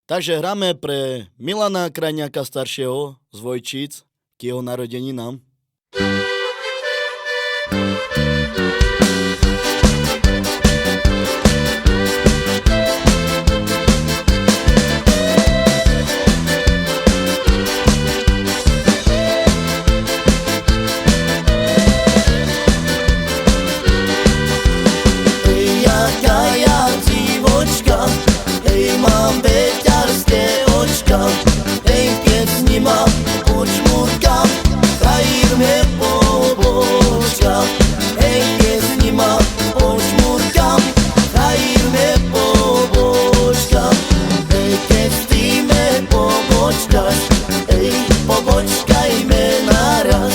Takže hráme pre Milana Krajňáka staršieho z Vojčíc k jeho narodeninám. Mám beťarské očka, ej, keď s nima počmurkam, frajír mne pobočka. Ej, keď s nima počmurkam, frajír mne pobočka. Ej, keď s týme pobočkaš, ej, pobočkaj me naraz.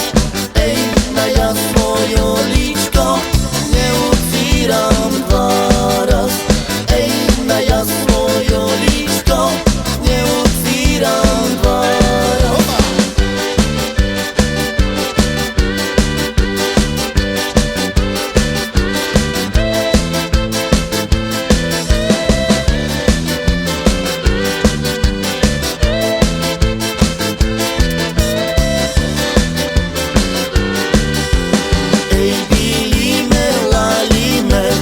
Ej, na ja svojo líčko neucíram dvaraz. Ej, na ja svojo líčko neucíram dvaraz. Ej, bílíme, lalíme,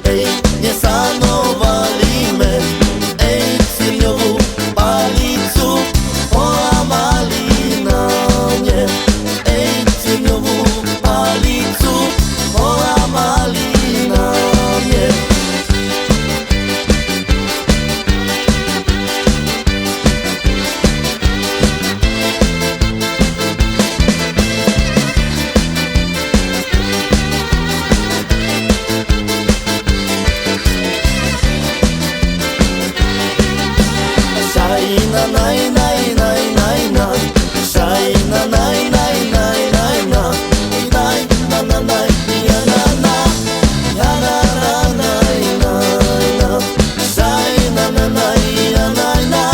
ej, nesanovalíme, ej, sirňovú palicu polamali na mne. Ej, sirňovú palicu polamali na mne. Šajna, naj, naj, naj, naj, naj. Šajna, naj, naj, naj, naj, naj. Naj, na, na, naj, ja, na, na. Ja, na, na, naj, naj, na. Šajna, na, naj, ja, naj, na.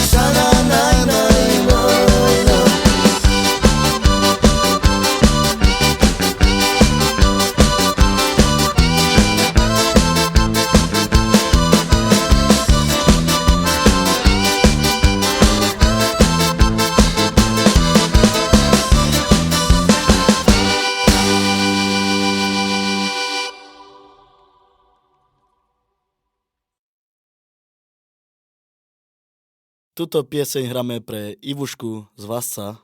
Šana, naj, naj, naj, na. Tuto pieseň hráme pre Ivušku z Vasca.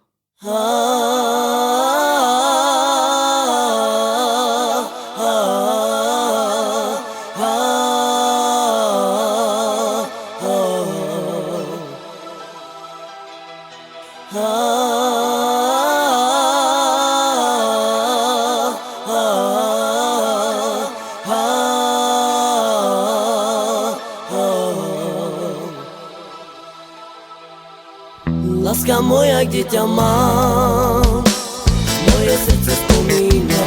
Láska moja, kde ťa mám, moje srdce spomína,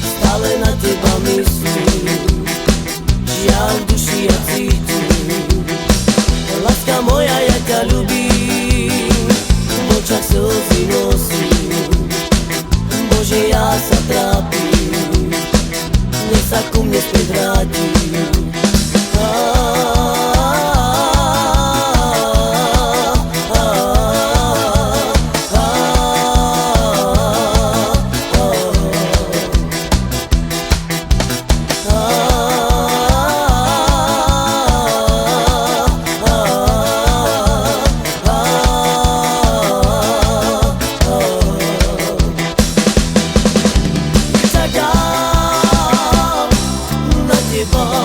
stále na teba myslím, žiaľ v duši ja cítim. Láska moja, ja ťa ľubím, v očach slzy nosím, Bože, ja sa trápim, nech sa ku mne späť vrátim. Čakám na teba.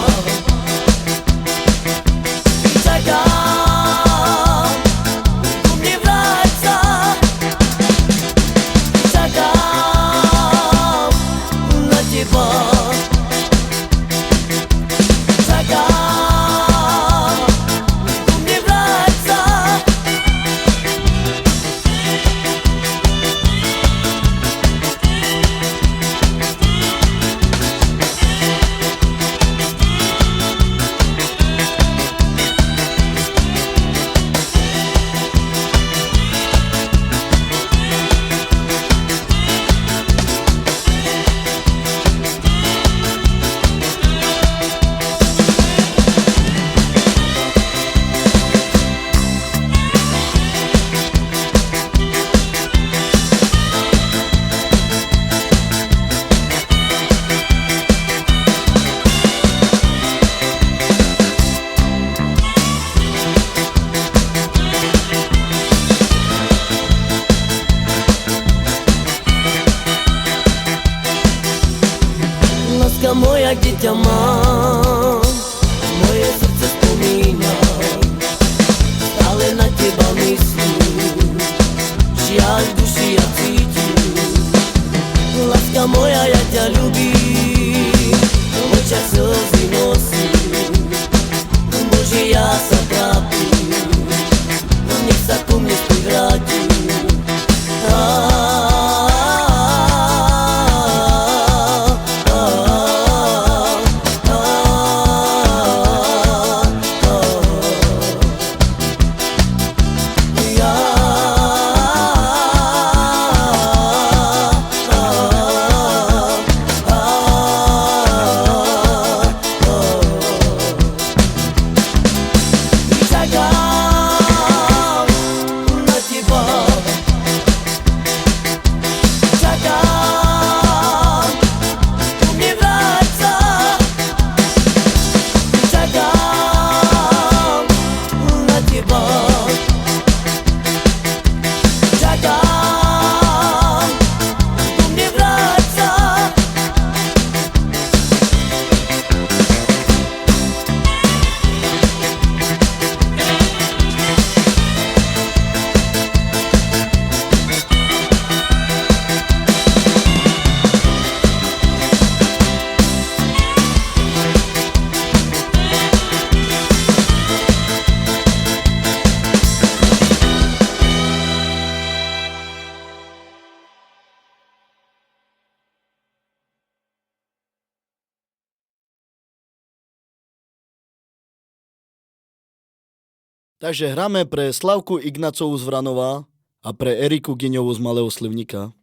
Takže hráme pre Slavku Ignacovú z Vranova a pre Eriku Gyňovú z Malého Slivníka.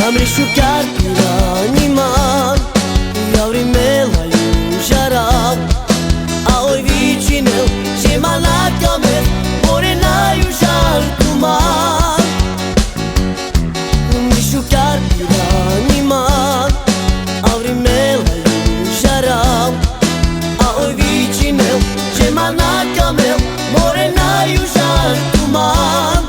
Am rișucat la animal Iau rimela iu jarab Aoi vicineu Și malaca mea Morena iu jar kumal Am rișucat la animal Au rimela iu jarab Aoi vicineu Și malaca mea Morena iu jar kumal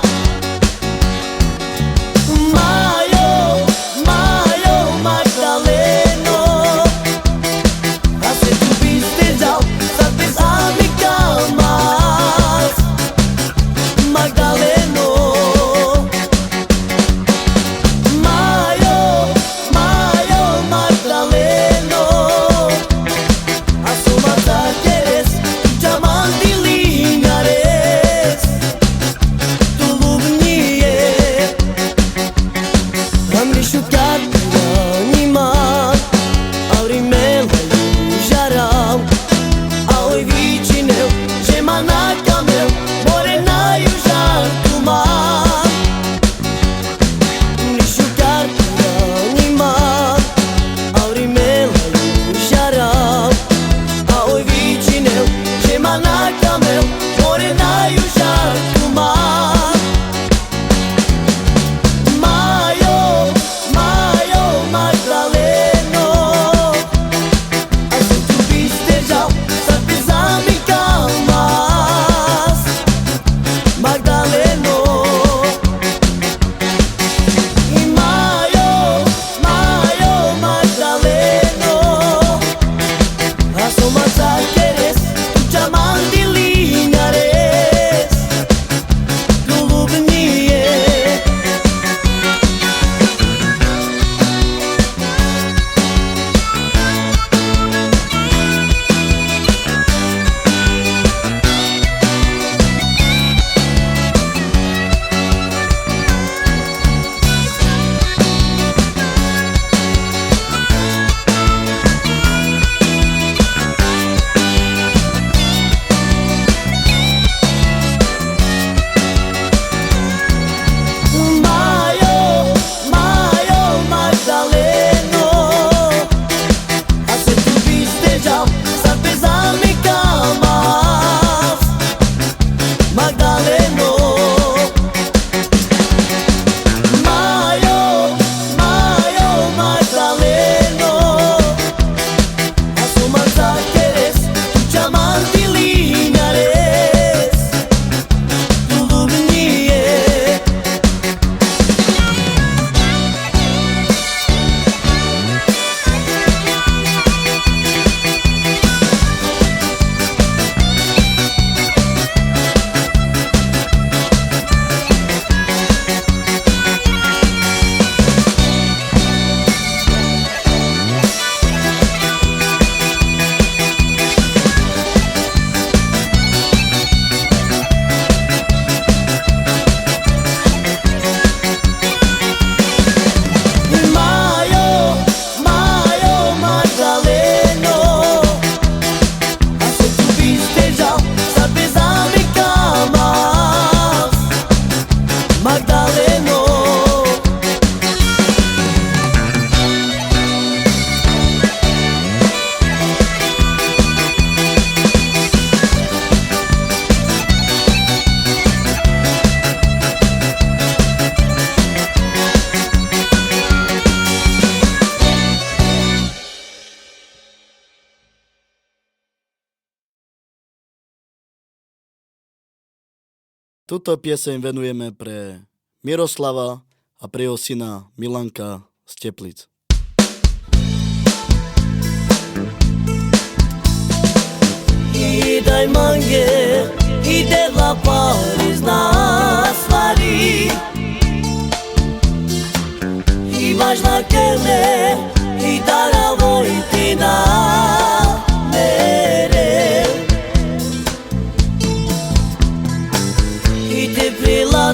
Túto pieseň venujeme pre Miroslava a pre jeho syna Milanka z Teplíc. Idaj mange, ide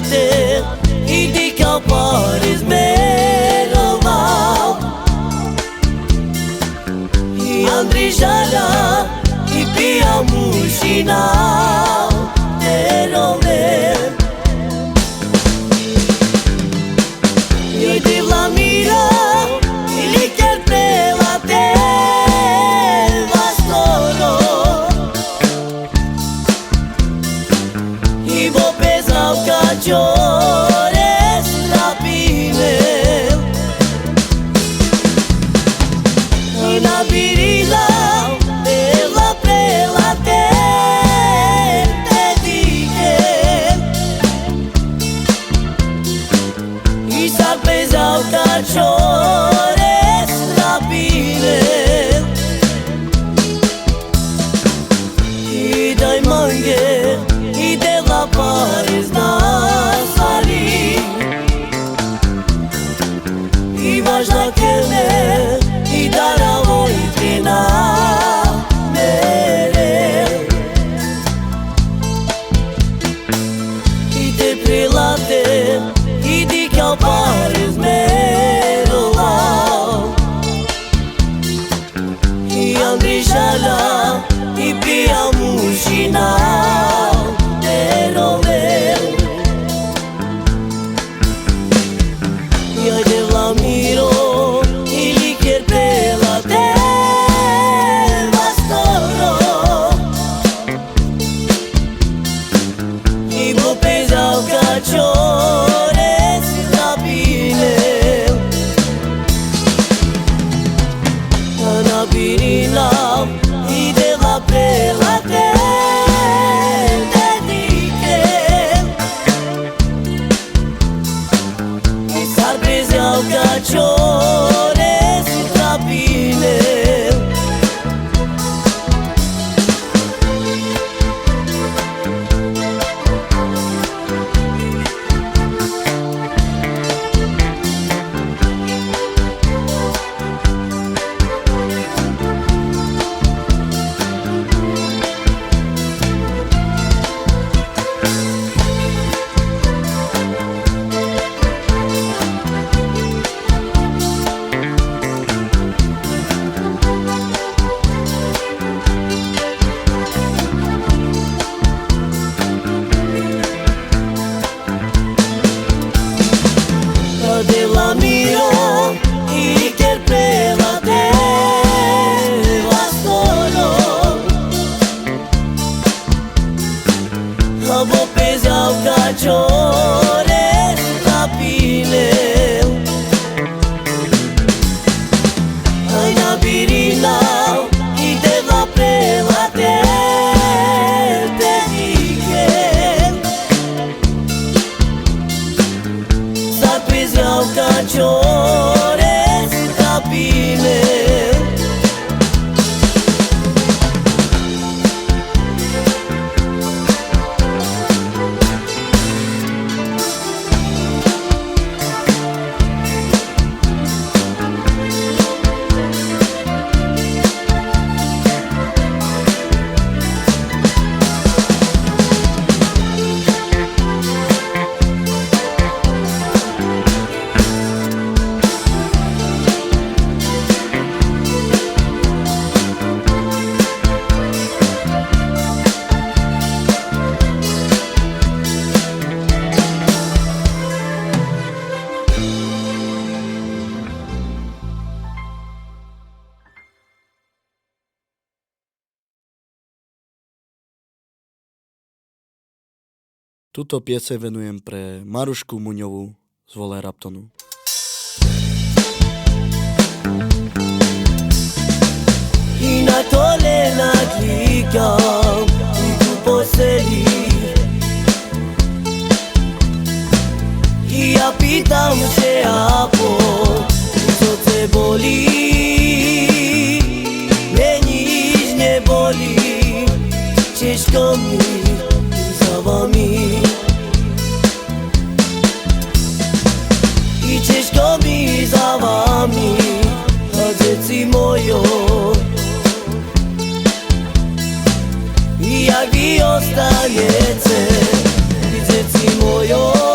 prelate I dikao pare zmeroval I Andri Žala I pija mušina Terove I de Vlamira I liker prelate Vastoro I bo pezau caciores rapine I na birila Bela prelate Te dike I s-ar pezau caciores rapine I dai mange I de la pares nasari I važna kene I dara vojtina mere I te prelate I dikao pares merolau I Andri Žala I pija mušina Io de Vlamiro I liker prelate Vastoro I bo pezau caciores rapine Na birina I de la prelate Te dike I s-ar pezau caciores rapine De Vlamiro I liker prelate Vastoro A bo pezau caciores rapine Ai na birina I de la prelate Te dike S-ar pezau caciores rapine Túto pieseň venujem pre Marušku Muňovú z Wolverhamptonu. I na kolena klikam I tu poseli I ja pitam se ako Co te boli Meni nič neboli Ciężko mi za wami I ciężko mi za wami A dzieci mojo I jak wy ostaniecie I dzieci mojo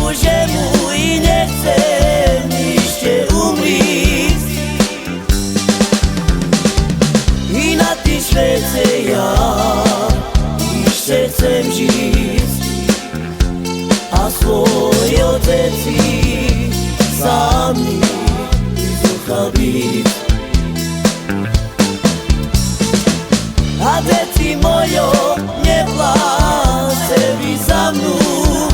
Bože môj, nechcem ešte umríť. I na tým svete ja ešte chcem žiť a svoje deti sami vzducha byť. A deti mojo, nepláčte vy za mnou,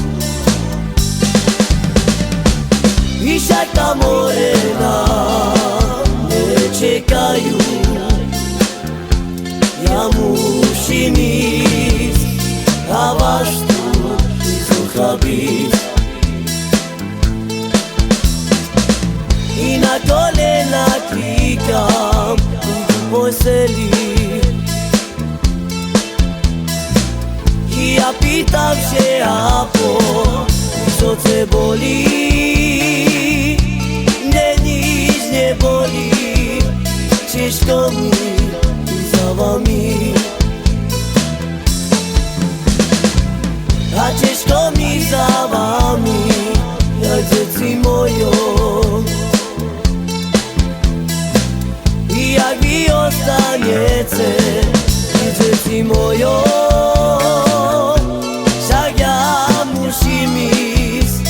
i však tam morena nečekajú. Ja musím ísť a váš tu vzducha byť. I na kolena klikam v posteli, i ja pýtam się, a co te boli? Mnie nic nie boli, ciężko mi za wami, a ciężko mi za wami, jak dzieci moje. I jak wy ostaniecie, dzieci moje, však ja musím ísť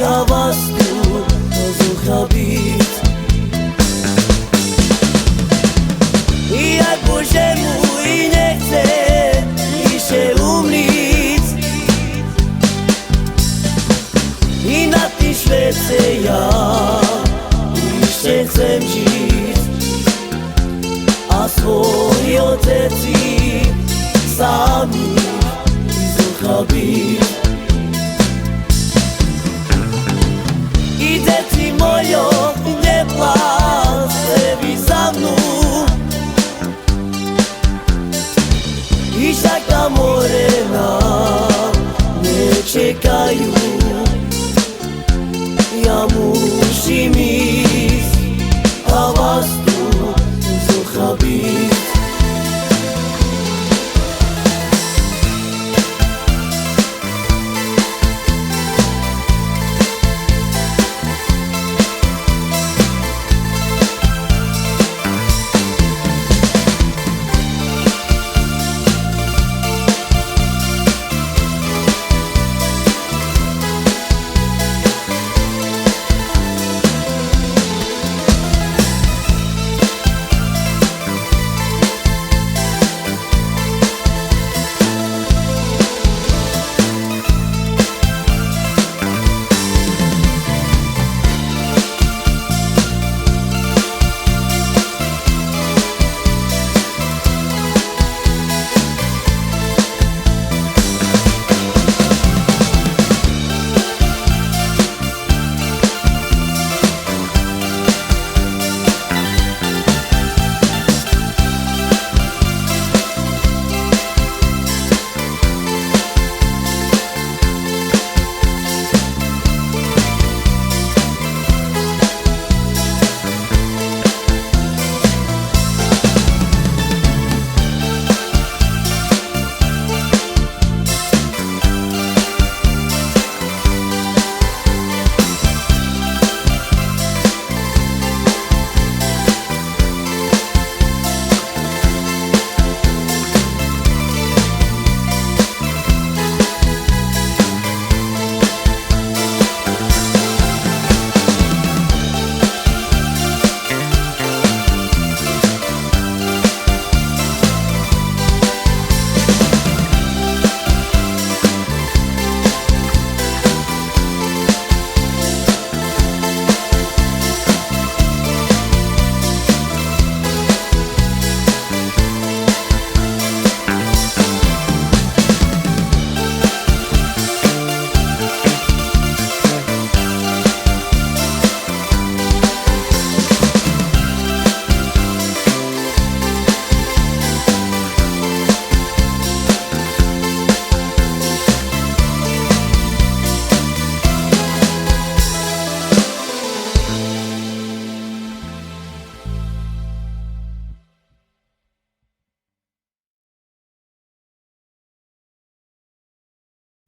a vás tu vzducha byť. I jak Bože môj, nechcem ešte umríť. I na tým svete ja ešte chcem žiť a svoje deti sami vzducha byť. I deti moje, nepláčte vy za mnou, i však tam morena nečekajú. Ja musím ísť a vás tu vzducha byť.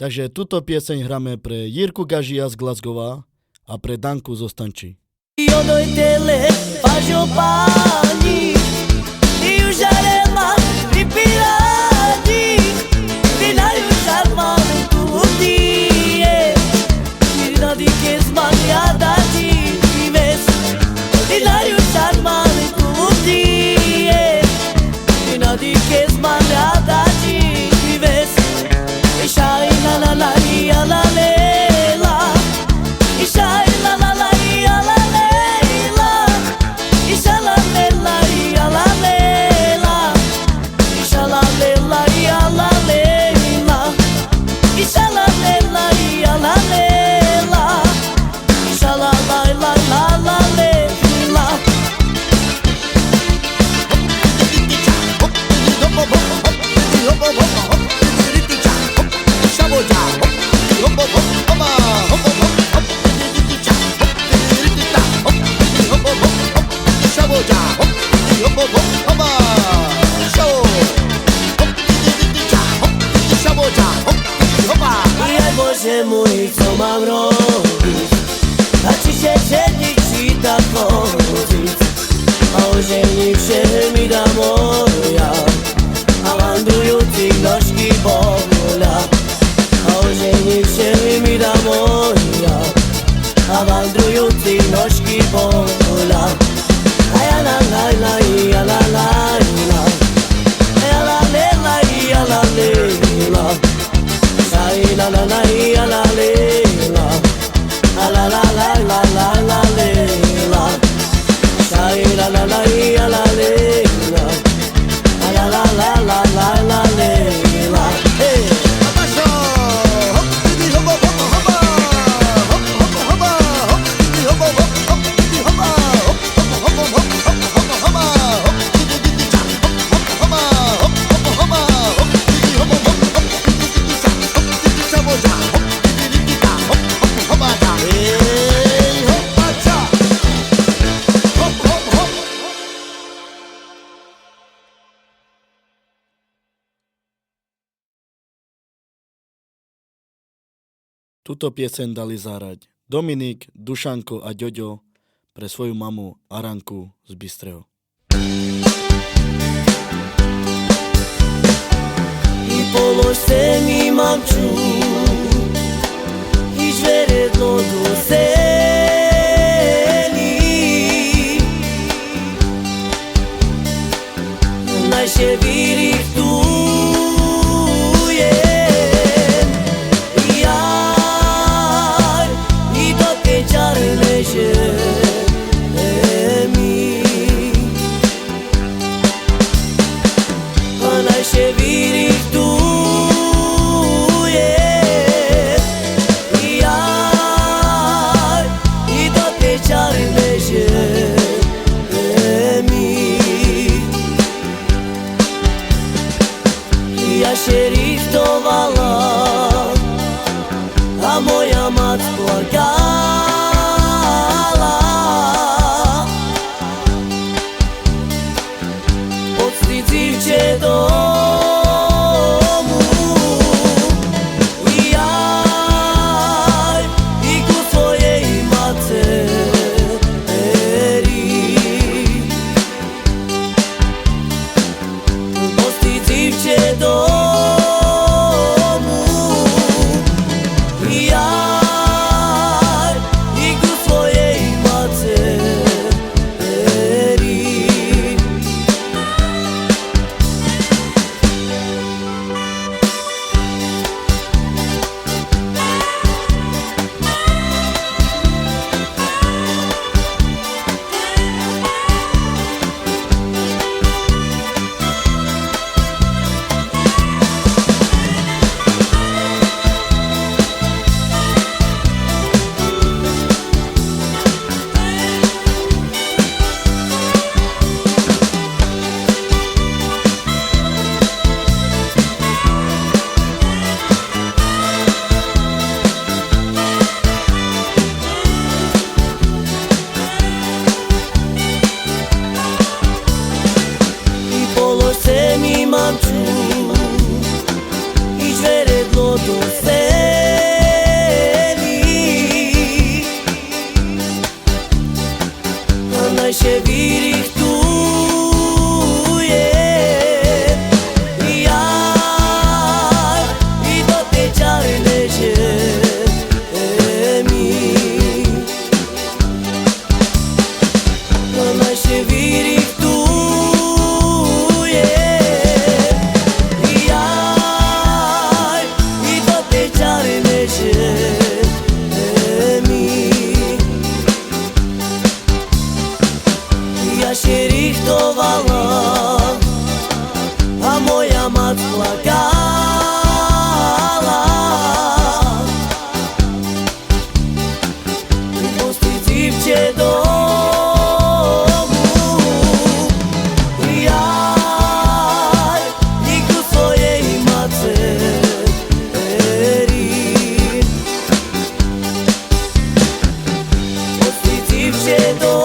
Takže túto pieseň hráme pre Jirku Gažia z Glasgowa a pre Danku zo Stanči. Io noi te le faccio pani, io jarema i pirati, binario charmano tutti, mirina di che sbagliata ti ves, binario charmano tutti, mirina di che sbagliata ti ves, e shai la la la la la la, e shai la la la la. Mój, co mam robić? A ci się siedzi, ci da chodzić, a ożenić się mi da moja, a wandrujący nożki bola, a ożenić się mi da moja, a wandrujący nożki bola. A ja la la la ja la la la, a ja la le la ja la le la. La la la la la la, la la la la la la la la, shai la la la la la la, la la la la la la la, hey. Abasho, hop, didi hoppa hoppa hoppa, hop hoppa hoppa, hop didi hoppa hoppa, hop didi hoppa, hop hoppa hoppa hoppa hoppa hoppa, hop didi didi cha, hop hoppa hoppa, hop hoppa hoppa, hop didi hoppa hoppa. Túto pieseň dali zahrať Dominik, Dušanko a Ďoďo pre svoju mamu Aranku z Bystreho. I polosem i mamču, i žveredno do seli, najše virih tu je. A moja mat plakala, odstýcivče domu, i jaj, i ku svojej materi, odstýcivče domu. Ja naše víry chtuje. Ja i do tej čarnej zemi. Naše víry chtuje. Ja i do tej čarnej zemi. Ja się richtowała, a moja mat płakała. Pustić cię domu. Ja niku swojej materi. Pustić cię domu.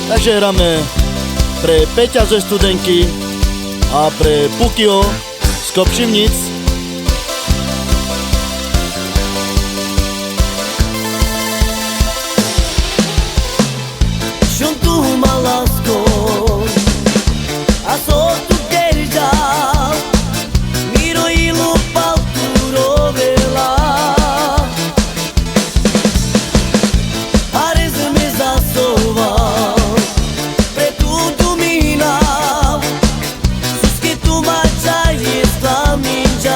Takže hráme pre Peťa ze Studenky a pre Pukio z Kopšivnic. Šum tu ma lásko a so tu držal, miro i lupal tu rovela. A rez me zasoval pre tu mina, suske tu mača je slavninča.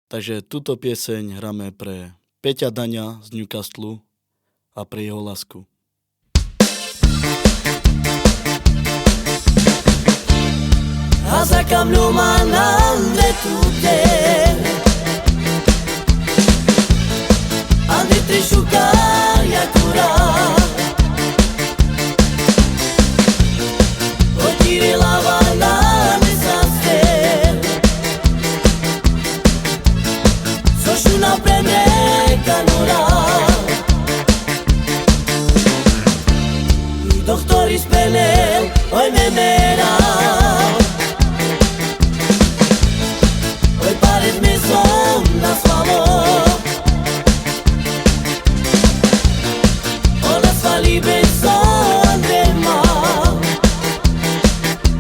Takže túto pieseň hráme pre Peťa Daňa z Newcastlu a pre jeho lásku. Hasa kamlumanan de tute Ande trishuka yakura Otire lavana nesaste Soshuna prende kanura I doktori spene oj memera na slavo Ona svali beso andema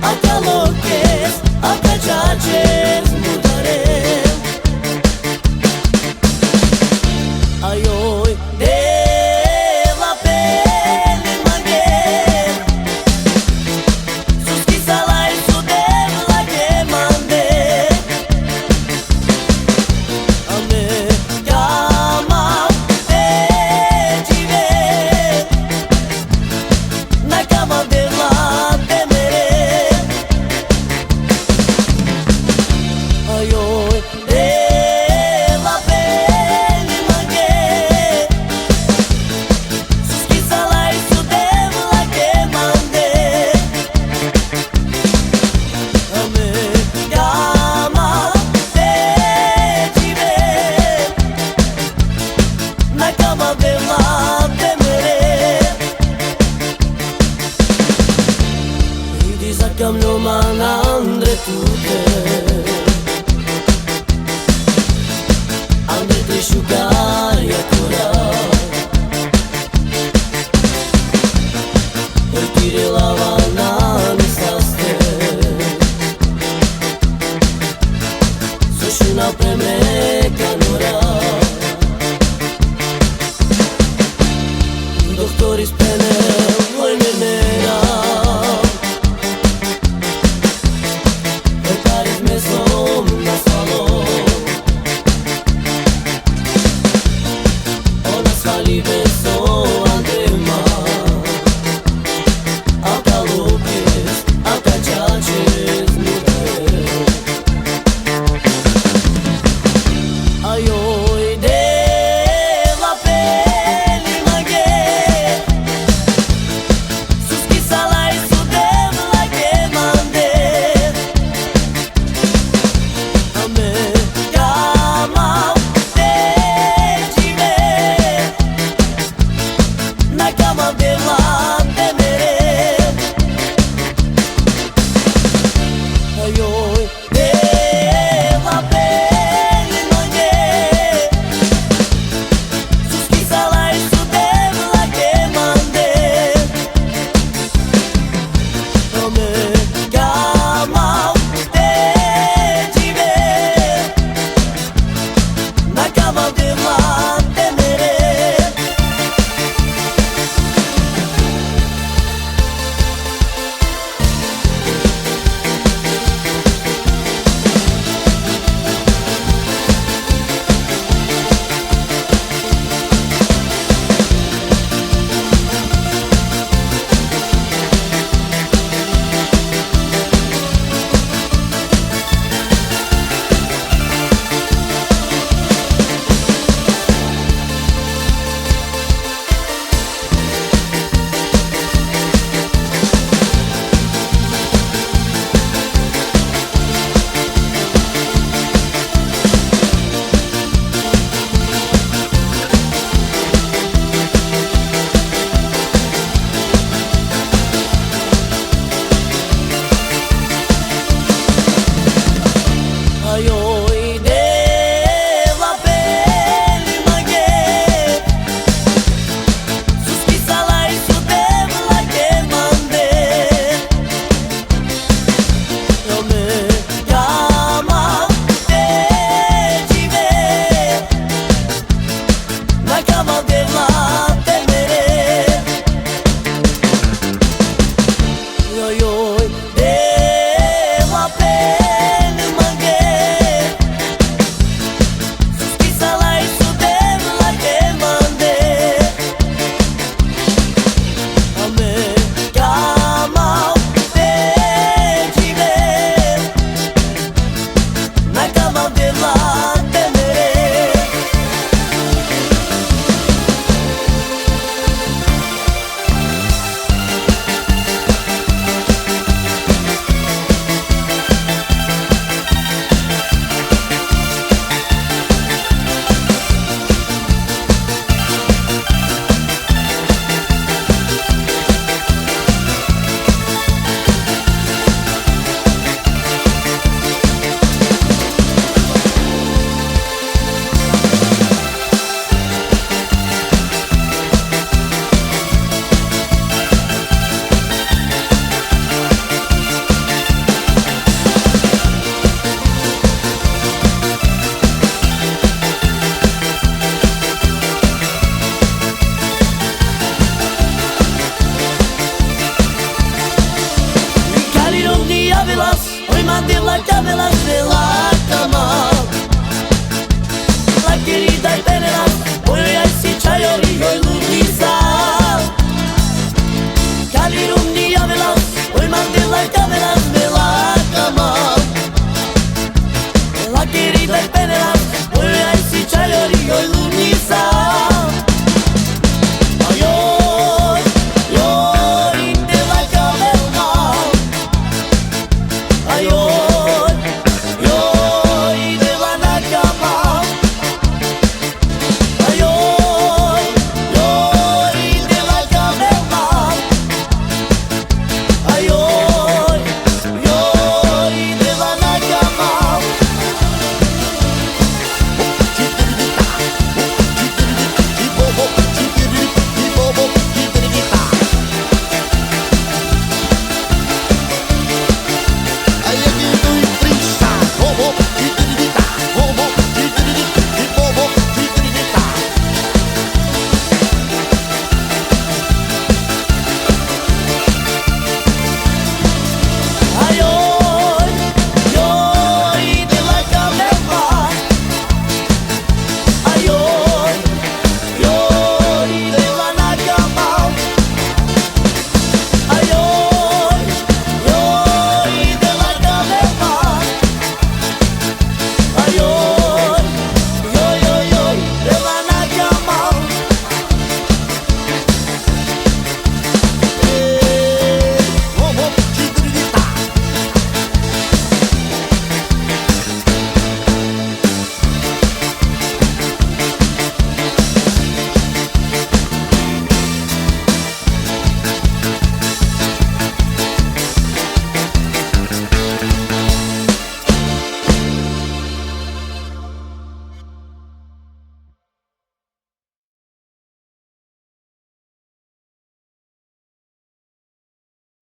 A kalokes, a kačačes mudare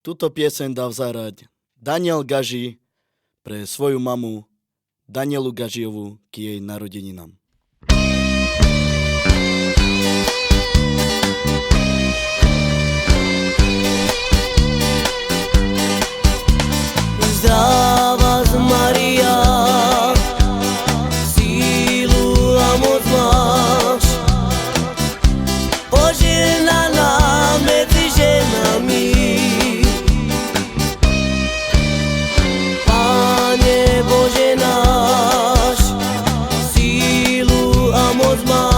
Túto pieseň dal zahrať Daniel Gaži pre svoju mamu Danielu Gažiovu k jej narodeninám. Zdrava z Maria, sílu a moc máš, požehnaná medzi ženami. Pane Bože náš, sílu a moc máš.